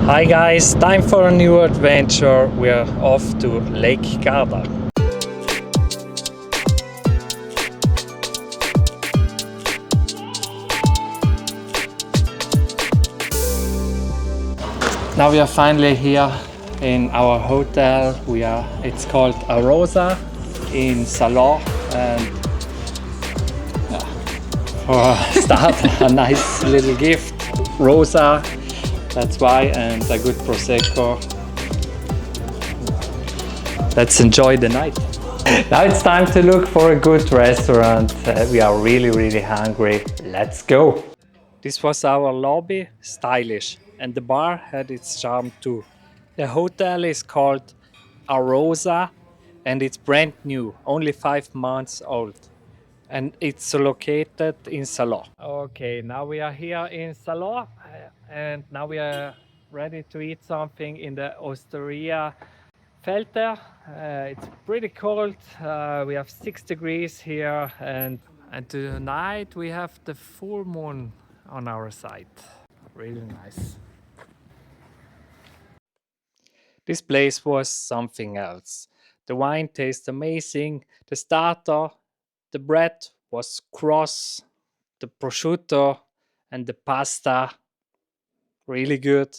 Hi guys, time for a new adventure. We are off to Lake Garda. Now we are finally here in our hotel. It's called Arosa in Salò, and for a start, a nice little gift, Rosa. That's why, and a good prosecco. Let's enjoy the night. Now it's time to look for a good restaurant. We are really hungry. Let's go. This was our lobby, stylish, and the bar had its charm too. The hotel is called Arosa and it's brand new, only 5 months old. And it's located in Salò. Okay, now we are here in Salò and now we are ready to eat something in the Osteria Felter. It's pretty cold. We have 6 degrees here, and tonight we have the full moon on our side. Really nice. This place was something else. The wine tastes amazing. The starter, the bread was cross, the prosciutto and the pasta, really good.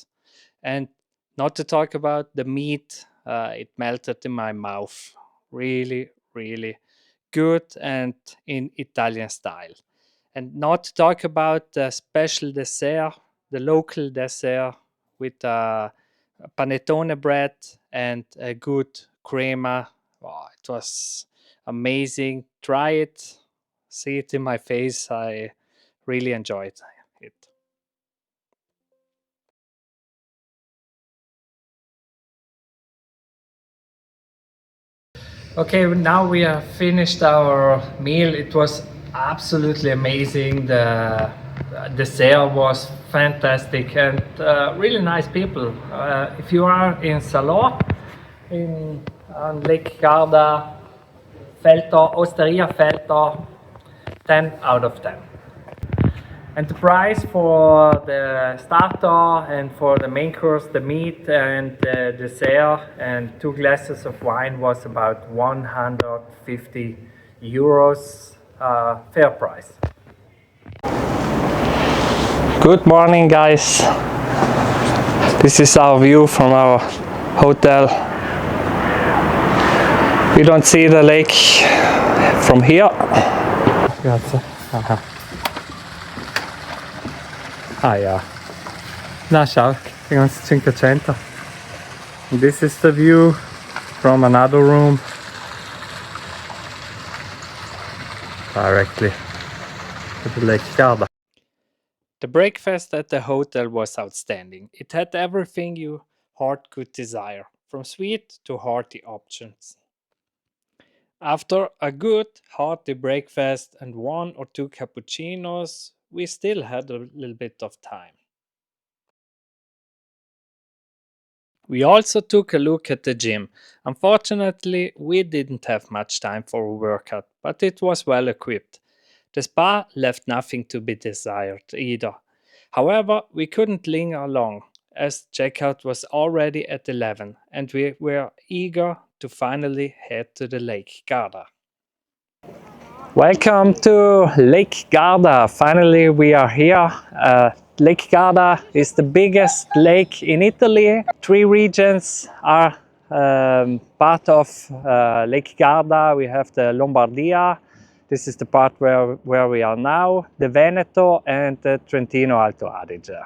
And not to talk about the meat, it melted in my mouth. Really good and in Italian style. And not to talk about the special dessert, the local dessert with panettone bread and a good crema. Oh, it was amazing. Try it, see it in my face. I really enjoyed it. Okay, now we have finished our meal. It was absolutely amazing. The dessert was fantastic and really nice people. If you are in Salò, on Lake Garda, Felter, Osteria Felter, 10 out of 10. And the price for the starter and for the main course, the meat and the dessert and 2 glasses of wine was about 150 euros, fair price. Good morning guys. This is our view from our hotel. We don't see the lake from here. Grazie. Ah ja. Na schau, die ganze Cinquecento. This is the view from another room. Directly to the Lake Garda. The breakfast at the hotel was outstanding. It had everything your heart could desire, from sweet to hearty options. After a good, hearty breakfast and 1 or 2 cappuccinos, we still had a little bit of time. We also took a look at the gym. Unfortunately, we didn't have much time for a workout, but it was well equipped. The spa left nothing to be desired either. However, we couldn't linger long, as checkout was already at 11 and we were eager to finally head to the Lake Garda. Welcome to Lake Garda. Finally we are here. Lake Garda is the biggest lake in Italy. 3 regions are part of Lake Garda. We have the Lombardia. This is the part where we are now, the Veneto and the Trentino Alto Adige.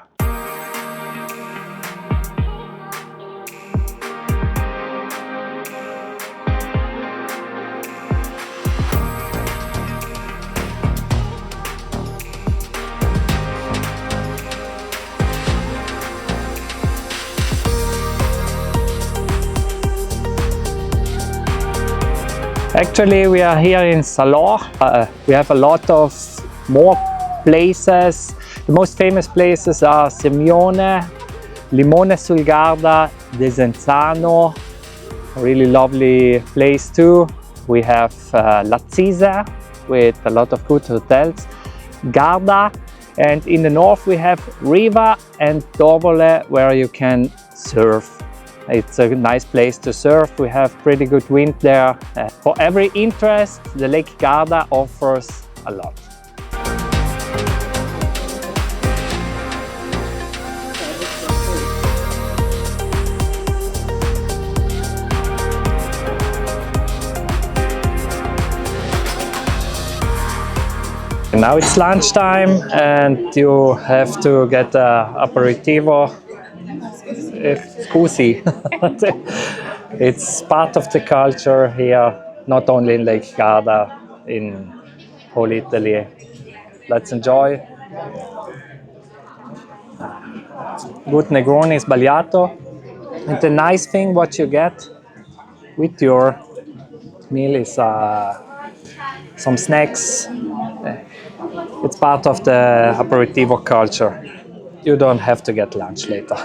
Actually, we are here in Salò. We have a lot of more places. The most famous places are Sirmione, Limone sul Garda, Desenzano, a really lovely place too. We have Lazise with a lot of good hotels, Garda, And in the north we have Riva and Tovole, where you can surf. It's a nice place to surf. We have pretty good wind there. For every interest, the Lake Garda offers a lot. And now it's lunchtime and you have to get aperitivo. Scusi. It's part of the culture here, not only in Lake Garda, in whole Italy. Let's enjoy. Good Negroni sbagliato. And the nice thing what you get with your meal is some snacks. It's part of the aperitivo culture. You don't have to get lunch later.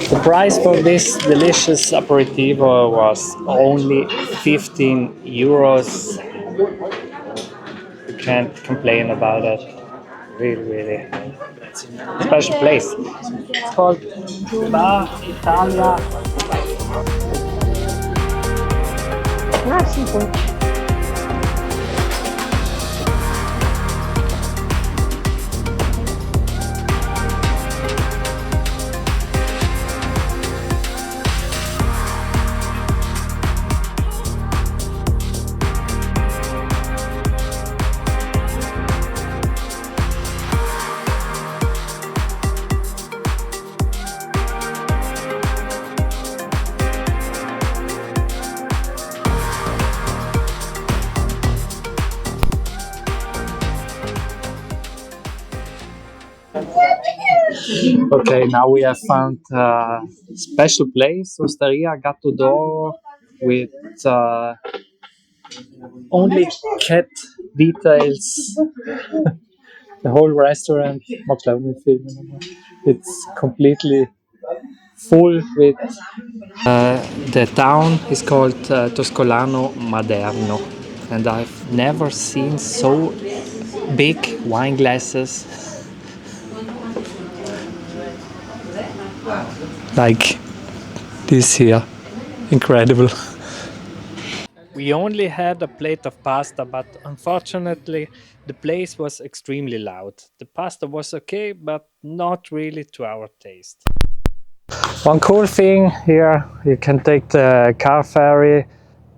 The price for this delicious aperitivo was only 15 euros. You can't complain about it. Really, really special place. It's called Bar Italia. Okay, now we have found a special place, Osteria Gatto d'Oro, with only cat details. The whole restaurant, it's completely full with. The town is called Toscolano Maderno, and I've never seen so big wine glasses like this here. Incredible. We only had a plate of pasta, but unfortunately the place was extremely loud. The pasta was okay, but not really to our taste. One cool thing here, you can take the car ferry.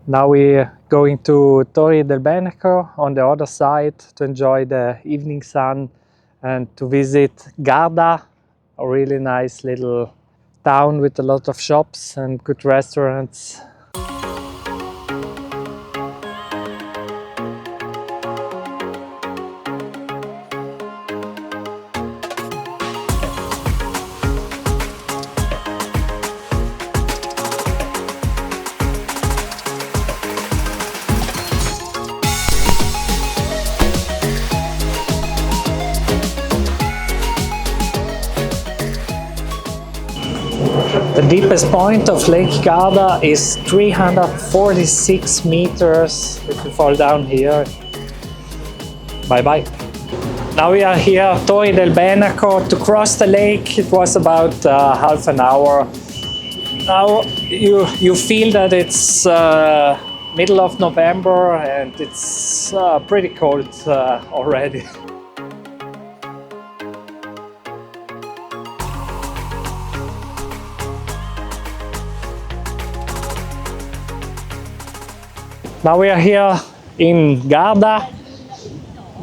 Now we're going to Torre del Beneco on the other side to enjoy the evening sun and to visit Garda, a really nice little town with a lot of shops and good restaurants. The deepest point of Lake Garda is 346 meters. If you fall down here, bye bye. Now we are here, Torre del Beneco. To cross the lake, it was about half an hour. Now you feel that it's middle of November and it's pretty cold already. Now we are here in Garda.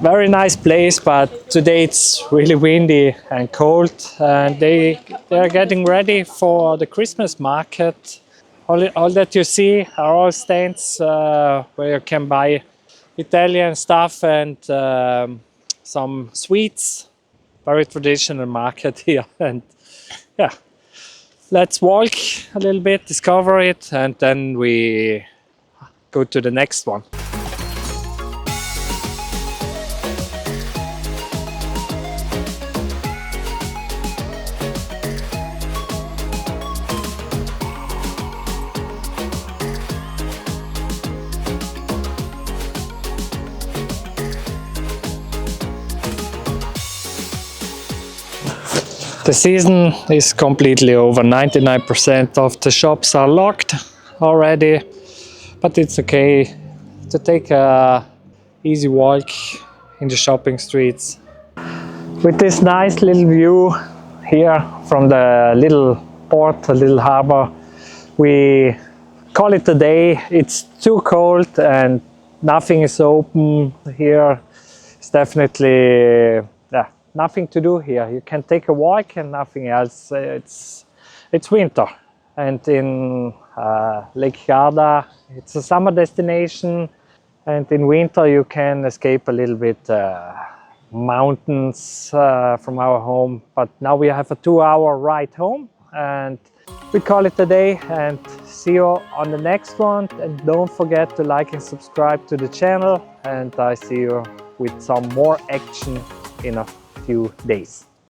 Very nice place, but today it's really windy and cold. And they are getting ready for the Christmas market. All that you see are all stands where you can buy Italian stuff and some sweets. Very traditional market here. And yeah, let's walk a little bit, discover it, and then we go to the next one. The season is completely over. 99% of the shops are locked already, but it's okay to take a easy walk in the shopping streets. With this nice little view here from the little port, the little harbor, we call it a day. It's too cold and nothing is open here. It's definitely nothing to do here. You can take a walk and nothing else. It's winter, and in Lake Garda it's a summer destination, and in winter you can escape a little bit mountains from our home. But now we have a 2-hour ride home, and we call it a day, and see you on the next one. And don't forget to like and subscribe to the channel, and I see you with some more action in a few days.